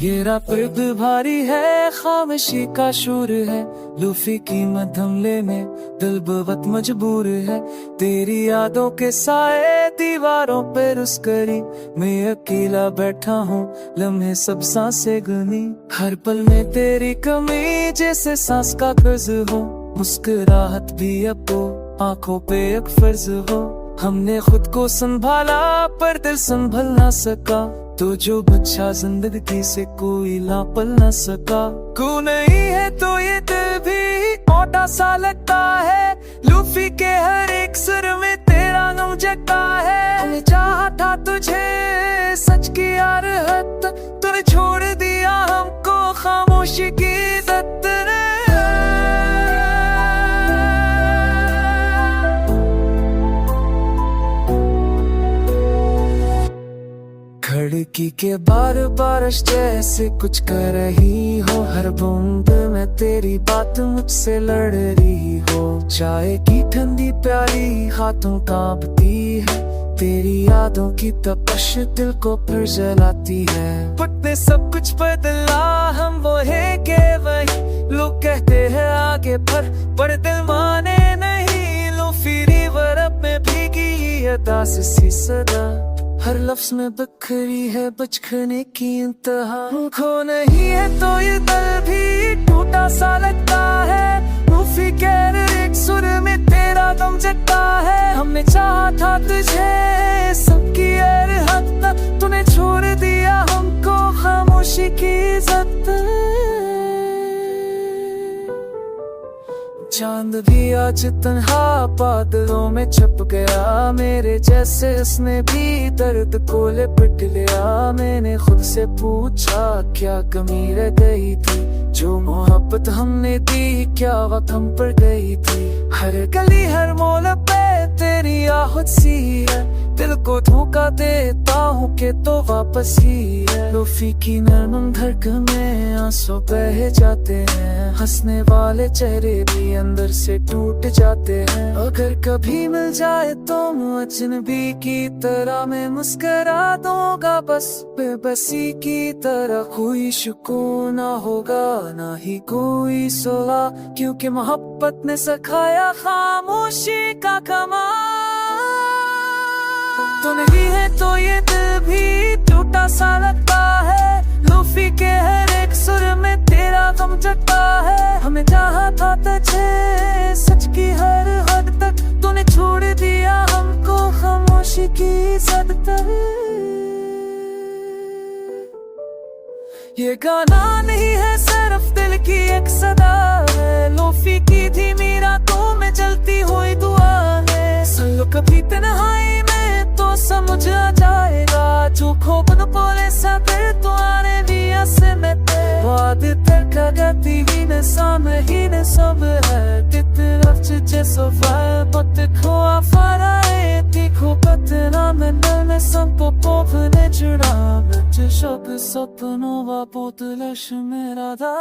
ये रात भारी है, खामोशी का शूर है, लूफी की मध्यम लेने दिल बहुत मजबूर है। तेरी यादों के साए दीवारों पे रुस्करी, मैं अकेला बैठा हूँ, लम्हे सब सांसें गुनी। हर पल में तेरी कमी जैसे सांस का कर्ज हो, मुस्कुराहट भी अब तो आंखों पे एक फर्ज हो। हमने खुद को संभाला पर दिल संभल ना सका, तो जो बच्चा जिंदगी से कोई लापल न सका। तू नहीं है तो ये दिल भी मोटा सा लगता है, लूफी के हर एक सुर में तेरा नाम जगता है। हमने चाहा था तुझे सच की यार हद तक, तूने छोड़ दिया हमको खामोशी की दत्त रे। खिड़की के बार बारिश जैसे कुछ कर रही हो, हर बूंद में तेरी बात मुझसे लड़ रही हो। चाय की ठंडी प्याली हाथों कांपती है, तेरी यादों की तपश दिल को फिर जलाती है। वक्त ने सब कुछ बदला, हम वो है के वही, लोग कहते हैं आगे पर दिल माने नहीं। लूफी रिवर अब में भीगी अदास सी सदा, हर लफ्ज में बखरी है बचपने की इंतहा। खो नहीं है तो ये दिल भी टूटा सा लगता है, लूफी के हर एक सुर में तेरा दम जगता है। हमने चाहा था तुझे सबकी हर हद तक, तूने छोड़ दिया हमको खामोशी की इज्जत। चांद भी आज तन्हा बादलों में छुप गया, मेरे जैसे उसने भी दर्द को लिपट लिया। मैंने खुद से पूछा क्या कमी रह गई थी, जो मोहब्बत हमने दी क्या वक्त हम पर गई थी। हर गली हर मोड़ पे तेरी आहट सी है, दिल को धोखा देता हूँ कि तो वापस ही है। लूफी की नरम धड़कन में आंसू बह जाते हैं, हंसने वाले चेहरे भी अंदर से टूट जाते हैं। अगर कभी मिल जाए तो अजनबी की तरह मैं मुस्कुरा दूंगा, बस बेबसी की तरह। कोई सुकून ना होगा ना ही कोई सुलह, क्योंकि मोहब्बत ने सिखाया खामोशी का कमाल। तो नहीं है तो ये दिल भी टूटा सा लगता है, लूफी के हर एक सुर में तेरा गम जगता है। हमें चाहा था तुझे सच की हर हद तक, तूने छोड़ दिया हमको खामोशी की इज्जत तक। ये गाना नहीं है सिर्फ दिल की एक सदा है, लूफी की धीमी रातों में जलती हुई दुआ है। सुन लो कभी तन्हाई में तो समझ आ जाएगा, जो खोपन बोले सबर तो आने दिया से मैं वाद तक गति ही ने सामने ही ने सब है। तितरफ जैसो फाय पत खोआ फराए, तीखो पतना में नल में संपो पोपने जुड़ा। बच्चे शब सपनों वा पोतलश मेरा दा।